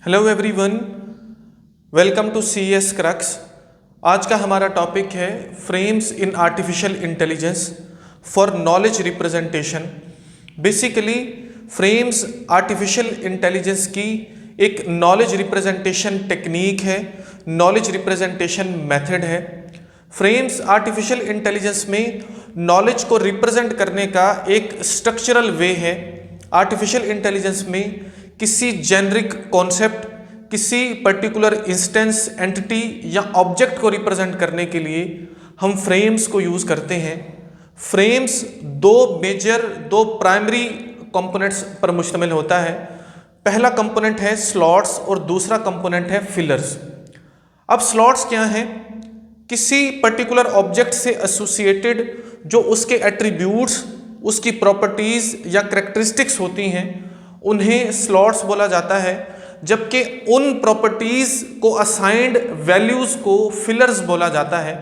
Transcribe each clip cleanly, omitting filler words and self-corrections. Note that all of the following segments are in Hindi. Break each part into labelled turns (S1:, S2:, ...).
S1: Hello everyone, welcome to C S crux. आज का हमारा टॉपिक है frames in artificial intelligence for knowledge representation. Basically frames artificial intelligence की एक नॉलेज रिप्रेजेंटेशन टेक्निक है, नॉलेज रिप्रेजेंटेशन मेथड है। फ्रेम्स आर्टिफिशियल इंटेलिजेंस में नॉलेज को रिप्रेजेंट करने का एक स्ट्रक्चरल वे है। आर्टिफिशियल इंटेलिजेंस में किसी जेनरिक कॉन्सेप्ट, किसी पर्टिकुलर इंस्टेंस, एंटिटी या ऑब्जेक्ट को रिप्रेजेंट करने के लिए हम फ्रेम्स को यूज़ करते हैं। फ्रेम्स दो प्राइमरी कंपोनेंट्स पर मुश्तमिल होता है। पहला कंपोनेंट है स्लॉट्स और दूसरा कंपोनेंट है फिलर्स। अब स्लॉट्स क्या हैं? किसी पर्टिकुलर ऑब्जेक्ट से एसोसिएटेड जो उसके एट्रीब्यूट्स, उसकी प्रॉपर्टीज़ या करेक्टरिस्टिक्स होती हैं उन्हें स्लॉट्स बोला जाता है, जबकि उन प्रॉपर्टीज़ को असाइंड वैल्यूज़ को फिलर्स बोला जाता है।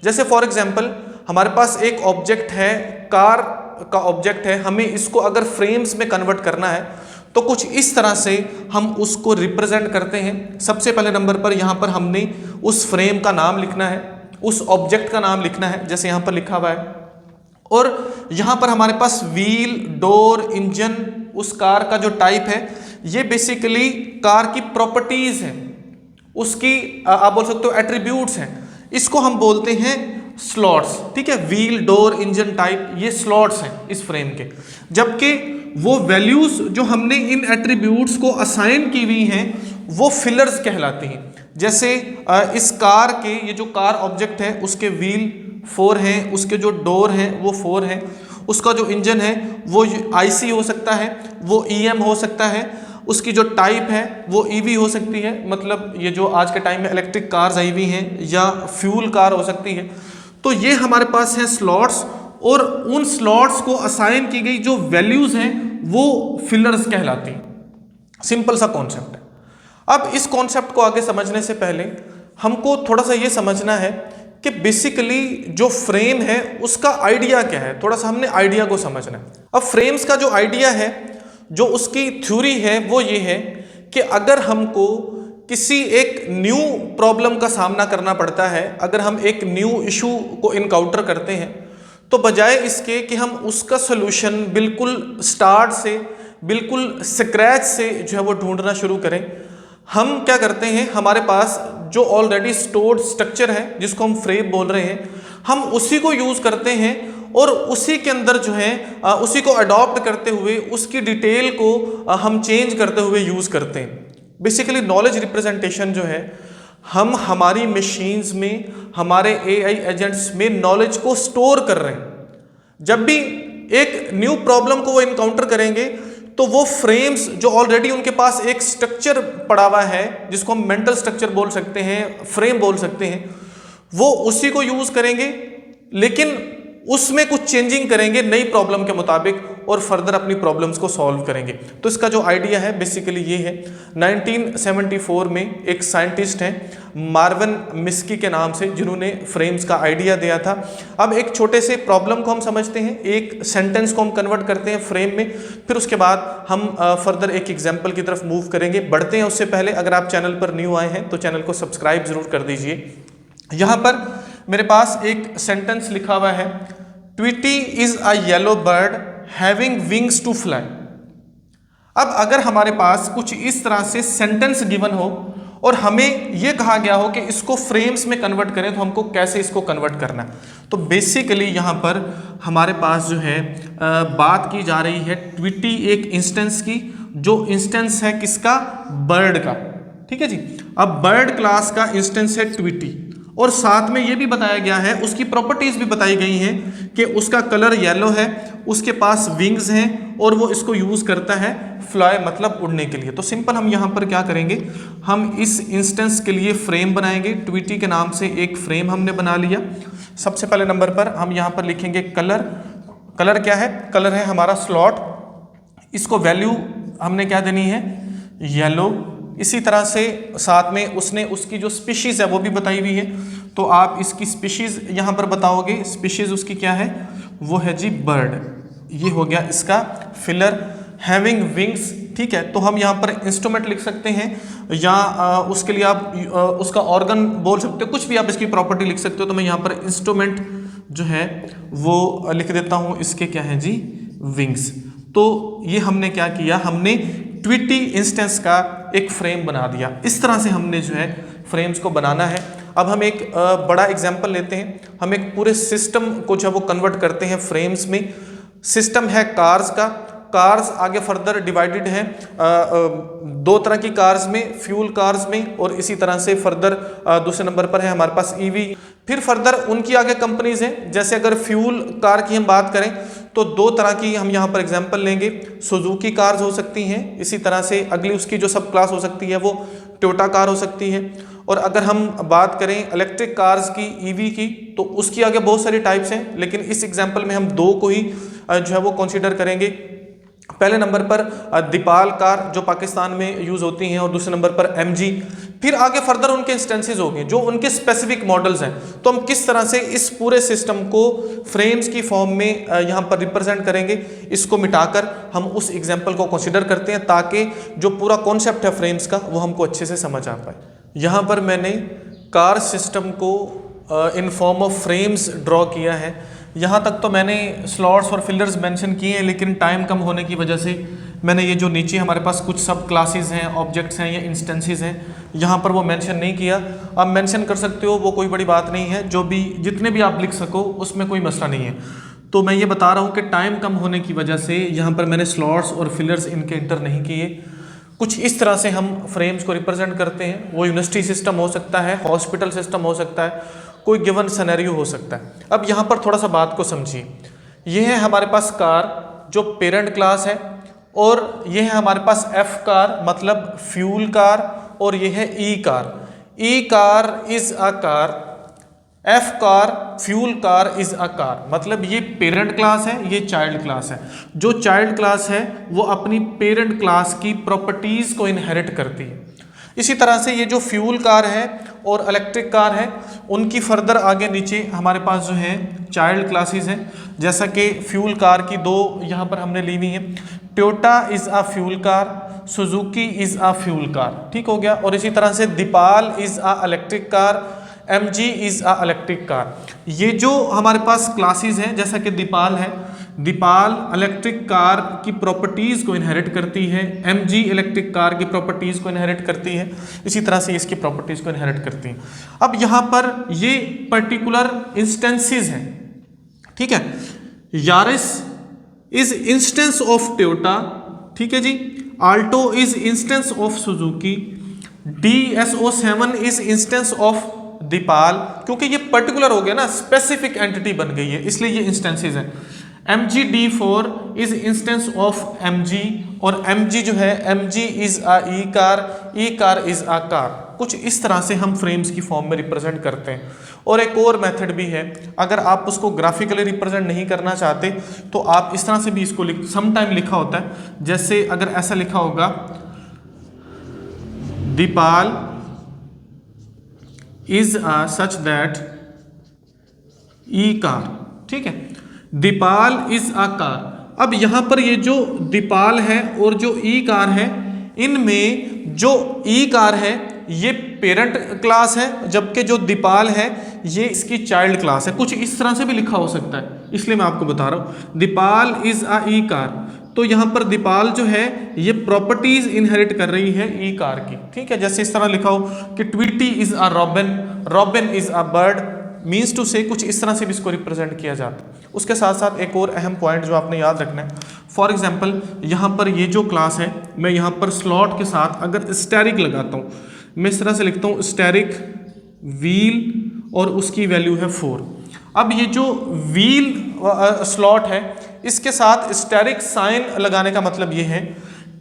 S1: जैसे फॉर एग्जांपल हमारे पास एक ऑब्जेक्ट है, कार का ऑब्जेक्ट है, हमें इसको अगर फ्रेम्स में कन्वर्ट करना है तो कुछ इस तरह से हम उसको रिप्रेजेंट करते हैं। सबसे पहले नंबर पर यहाँ पर हमने उस फ्रेम का नाम लिखना है, उस ऑब्जेक्ट का नाम लिखना है, जैसे यहाँ पर लिखा हुआ है। और यहाँ पर हमारे पास व्हील, डोर, इंजन, उस कार का जो टाइप है, ये बेसिकली कार की प्रॉपर्टीज हैं, उसकी आप बोल सकते हो एट्रीब्यूट्स हैं। इसको हम बोलते हैं स्लॉट्स। ठीक है, व्हील, डोर, इंजन, टाइप, ये स्लॉट्स हैं इस फ्रेम के। जबकि वो वैल्यूज जो हमने इन एट्रीब्यूट्स को असाइन की हुई हैं वो फिलर्स कहलाती हैं। जैसे इस कार के, ये जो कार ऑब्जेक्ट है उसके व्हील 4 हैं, उसके जो डोर हैं वो 4 हैं, उसका जो इंजन है वो आईसी हो सकता है, वो ईएम हो सकता है, उसकी जो टाइप है वो ईवी हो सकती है, मतलब ये जो आज के टाइम में इलेक्ट्रिक कार्स आई हुई हैं, या फ्यूल कार हो सकती है। तो ये हमारे पास है स्लॉट्स, और उन स्लॉट्स को असाइन की गई जो वैल्यूज हैं वो फिलर्स कहलाती हैं। सिंपल सा कॉन्सेप्ट है। अब इस कॉन्सेप्ट को आगे समझने से पहले हमको थोड़ा सा ये समझना है कि बेसिकली जो फ्रेम है उसका आइडिया क्या है। थोड़ा सा हमने आइडिया को समझना है। अब फ्रेम्स का जो आइडिया है, जो उसकी थ्योरी है, वो ये है कि अगर हमको किसी एक न्यू प्रॉब्लम का सामना करना पड़ता है, अगर हम एक न्यू इशू को इनकाउंटर करते हैं, तो बजाय इसके कि हम उसका सोल्यूशन बिल्कुल स्टार्ट से, बिल्कुल स्क्रैच से जो है वो ढूंढना शुरू करें, हम क्या करते हैं, हमारे पास जो ऑलरेडी स्टोर्ड स्ट्रक्चर है जिसको हम फ्रेम बोल रहे हैं, हम उसी को यूज़ करते हैं और उसी के अंदर जो है उसी को अडॉप्ट करते हुए उसकी डिटेल को हम चेंज करते हुए यूज़ करते हैं। बेसिकली नॉलेज रिप्रेजेंटेशन जो है, हम हमारी मशीन्स में, हमारे एआई एजेंट्स में नॉलेज को स्टोर कर रहे हैं। जब भी एक न्यू प्रॉब्लम को वो इनकाउंटर करेंगे तो वो फ्रेम्स जो ऑलरेडी उनके पास एक स्ट्रक्चर पड़ा हुआ है, जिसको हम मेंटल स्ट्रक्चर बोल सकते हैं, फ्रेम बोल सकते हैं, वो उसी को यूज़ करेंगे, लेकिन उसमें कुछ चेंजिंग करेंगे नई प्रॉब्लम के मुताबिक, और फर्दर अपनी प्रॉब्लम्स को सॉल्व करेंगे। तो इसका जो आइडिया है बेसिकली ये है। 1974 में एक साइंटिस्ट हैं मार्विन मिस्की के नाम से, जिन्होंने फ्रेम्स का आइडिया दिया था। अब एक छोटे से प्रॉब्लम को हम समझते हैं, एक सेंटेंस को हम कन्वर्ट करते हैं फ्रेम में, फिर उसके बाद हम फर्दर एक एग्जाम्पल की तरफ मूव करेंगे। बढ़ते हैं उससे पहले अगर आप चैनल पर न्यू आए हैं तो चैनल को सब्सक्राइब जरूर कर दीजिए। यहाँ पर मेरे पास एक सेंटेंस लिखा हुआ है, Tweety is a yellow bird having wings to fly. अब अगर हमारे पास कुछ इस तरह से सेंटेंस गिवन हो और हमें यह कहा गया हो कि इसको फ्रेम्स में कन्वर्ट करें, तो हमको कैसे इसको कन्वर्ट करना है। तो बेसिकली यहाँ पर हमारे पास जो है बात की जा रही है ट्विटी एक इंस्टेंस की, जो इंस्टेंस है किसका? बर्ड का। ठीक है जी। अब बर्ड क्लास का इंस्टेंस है ट्विटी, और साथ में ये भी बताया गया है, उसकी प्रॉपर्टीज भी बताई गई हैं कि उसका कलर येलो है, उसके पास विंग्स हैं, और वो इसको यूज करता है फ्लाई, मतलब उड़ने के लिए। तो सिंपल हम यहाँ पर क्या करेंगे, हम इस इंस्टेंस के लिए फ्रेम बनाएंगे। ट्विटी के नाम से एक फ्रेम हमने बना लिया। सबसे पहले नंबर पर हम यहाँ पर लिखेंगे कलर। कलर क्या है? कलर है हमारा स्लॉट। इसको वैल्यू हमने क्या देनी है? येलो। इसी तरह से साथ में उसने उसकी जो स्पीशीज़ है वो भी बताई हुई है, तो आप इसकी स्पीशीज़ यहाँ पर बताओगे। स्पीशीज़ उसकी क्या है? वो है जी बर्ड। ये हो गया इसका फिलर। हैविंग विंग्स, ठीक है। तो हम यहाँ पर इंस्ट्रूमेंट लिख सकते हैं या उसके लिए आप उसका ऑर्गन बोल सकते हो, कुछ भी आप इसकी प्रॉपर्टी लिख सकते हो। तो मैं यहाँ पर इंस्ट्रूमेंट जो है वो लिख देता हूँ, इसके क्या है जी, विंग्स। तो ये हमने क्या किया, हमने ट्विटी इंस्टेंस का एक फ्रेम बना दिया। इस तरह से हमने जो है फ्रेम्स को बनाना है। अब हम एक बड़ा एग्जाम्पल लेते हैं, हम एक पूरे सिस्टम को जो है वो कन्वर्ट करते हैं फ्रेम्स में। सिस्टम है कार्स का, कार्स आगे फर्दर डिवाइडेड है दो तरह की कार्स में, फ्यूल कार्स में, और इसी तरह से फर्दर दूसरे नंबर पर है हमारे पास ईवी। फिर फर्दर उनकी आगे कंपनीज हैं, जैसे अगर फ्यूल कार की हम बात करें तो दो तरह की हम यहाँ पर एग्जांपल लेंगे, सुजुकी कार्स हो सकती हैं, इसी तरह से अगली उसकी जो सब क्लास हो सकती है वो टोयोटा कार हो सकती है। और अगर हम बात करें इलेक्ट्रिक कार्स की, ईवी की, तो उसकी आगे बहुत सारी टाइप्स हैं, लेकिन इस एग्जाम्पल में हम दो को ही जो है वो कंसिडर करेंगे। पहले नंबर पर दीपाल कार जो पाकिस्तान में यूज होती हैं, और दूसरे नंबर पर एमजी। फिर आगे फर्दर उनके इंस्टेंसेस होंगे जो उनके स्पेसिफिक मॉडल्स हैं। तो हम किस तरह से इस पूरे सिस्टम को फ्रेम्स की फॉर्म में यहाँ पर रिप्रेजेंट करेंगे, इसको मिटाकर हम उस एग्जाम्पल को कंसिडर करते हैं, ताकि जो पूरा कॉन्सेप्ट है फ्रेम्स का वो हमको अच्छे से समझ आ पाए। यहाँ पर मैंने कार सिस्टम को in form of frames draw किया है। यहाँ तक तो मैंने स्लॉट्स और फिलर्स मेंशन किए हैं, लेकिन टाइम कम होने की वजह से मैंने ये जो नीचे हमारे पास कुछ सब क्लासेस हैं, ऑब्जेक्ट्स हैं या इंस्टेंसेस हैं, यहाँ पर वो मेंशन नहीं किया। आप मेंशन कर सकते हो, वो कोई बड़ी बात नहीं है, जो भी जितने भी आप लिख सको उसमें कोई मसला नहीं है। तो मैं ये बता रहा हूँ कि टाइम कम होने की वजह से यहाँ पर मैंने स्लॉट्स और फिलर्स इनके इंटर नहीं किए। कुछ इस तरह से हम फ्रेम्स को रिप्रेजेंट करते हैं। वो यूनिवर्सिटी सिस्टम हो सकता है, हॉस्पिटल सिस्टम हो सकता है, कोई गिवन सिनेरियो हो सकता है। अब यहाँ पर थोड़ा सा बात को समझिए। यह है हमारे पास कार जो पेरेंट क्लास है, और यह है हमारे पास एफ कार मतलब फ्यूल कार, और यह है E car. E car is a car, F car fuel car is a car. मतलब ये पेरेंट क्लास है, ये चाइल्ड क्लास है। जो चाइल्ड क्लास है वो अपनी पेरेंट क्लास की प्रॉपर्टीज को इनहेरिट करती है। इसी तरह से ये जो फ्यूल कार है और इलेक्ट्रिक कार है, उनकी फर्दर आगे नीचे हमारे पास जो है चाइल्ड क्लासेस हैं। जैसा कि फ्यूल कार की दो यहाँ पर हमने ली हुई है, Toyota is a fuel car, Suzuki is a fuel car, ठीक हो गया। और इसी तरह से Deepal is a electric car, MG is a electric car. ये जो हमारे पास क्लासेस हैं, जैसा कि दीपाल है, दीपाल इलेक्ट्रिक कार की प्रॉपर्टीज को इनहेरिट करती है, MG इलेक्ट्रिक कार की प्रॉपर्टीज को इनहेरिट करती है, इसी तरह से इसकी प्रॉपर्टीज को इनहेरिट करती है। अब यहाँ पर ये पर्टिकुलर इंस्टेंसेस हैं, ठीक है। Yaris is instance of Toyota, ठीक है जी। Alto is instance of Suzuki, DSO7 is instance of Deepal, क्योंकि ये पर्टिकुलर हो गया ना, स्पेसिफिक एंटिटी बन गई है, इसलिए ये इंस्टेंसेस हैं। MG-D4 is instance of MG, और MG जो है MG is a E car, E car is a car. कुछ इस तरह से हम फ्रेम्स की फॉर्म में रिप्रेजेंट करते हैं। और एक और मेथड भी है, अगर आप उसको ग्राफिकली रिप्रेजेंट नहीं करना चाहते तो आप इस तरह से भी इसको समटाइम लिखा होता है। जैसे अगर ऐसा लिखा होगा, Deepal is such that E car, ठीक है। Deepal is a car. अब यहां पर ये जो दीपाल है और जो ई कार है, इनमें जो ई कार है ये पेरेंट क्लास है, जबकि जो दीपाल है ये इसकी चाइल्ड क्लास है। कुछ इस तरह से भी लिखा हो सकता है, इसलिए मैं आपको बता रहा हूं। Deepal is a E car, तो यहाँ पर दीपाल जो है ये प्रॉपर्टीज इनहेरिट कर रही है ई कार की, ठीक है। जैसे इस तरह लिखा हो कि Tweety is a robin, robin is a bird, means to say कुछ इस तरह से भी इसको रिप्रेजेंट किया जाता है। उसके साथ साथ एक और अहम पॉइंट जो आपने याद रखना है, फॉर एग्जाम्पल यहाँ पर ये जो क्लास है, मैं यहाँ पर स्लॉट के साथ अगर स्टेरिक लगाता हूँ, मैं इस तरह से लिखता हूँ स्टेरिक व्हील और उसकी वैल्यू है 4। अब ये जो व्हील स्लॉट है, इसके साथ स्टेरिक साइन लगाने का मतलब ये है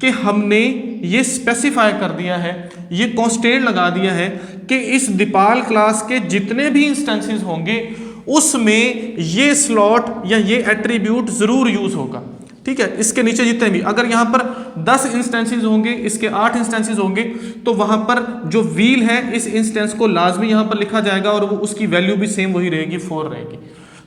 S1: कि हमने ये स्पेसिफाई कर दिया है, ये कांस्टेंट लगा दिया है कि इस दीपाल क्लास के जितने भी इंस्टेंसेस होंगे उसमें ये स्लॉट या ये एट्रीब्यूट जरूर यूज होगा, ठीक है। इसके नीचे जितने भी, अगर यहाँ पर 10 इंस्टेंसेस होंगे, इसके 8 इंस्टेंसेस होंगे, तो वहां पर जो व्हील है इस इंस्टेंस को लाजमी यहाँ पर लिखा जाएगा और वो उसकी वैल्यू भी सेम वही रहेगी, 4 रहेगी।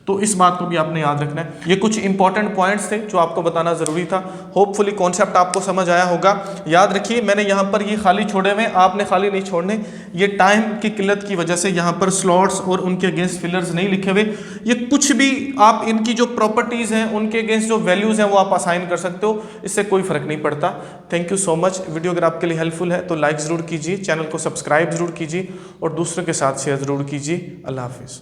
S1: तो इस बात को भी आपने याद रखना है। ये कुछ इंपॉर्टेंट पॉइंट्स थे जो आपको बताना ज़रूरी था। होपफुली कॉन्सेप्ट आपको समझ आया होगा। याद रखिए मैंने यहाँ पर ये खाली छोड़े हुए, आपने खाली नहीं छोड़ने। ये टाइम की किल्लत की वजह से यहाँ पर स्लॉट्स और उनके अगेंस्ट फिलर्स नहीं लिखे हुए। ये कुछ भी आप इनकी जो प्रॉपर्टीज़ हैं उनके अगेंस्ट जो वैल्यूज़ हैं वो आप असाइन कर सकते हो, इससे कोई फ़र्क नहीं पड़ता। Thank you so much. Video अगर आपके लिए हेल्पफुल है तो लाइक ज़रूर कीजिए, चैनल को सब्सक्राइब ज़रूर कीजिए और दूसरों के साथ शेयर ज़रूर कीजिए। अल्लाह हाफिज़।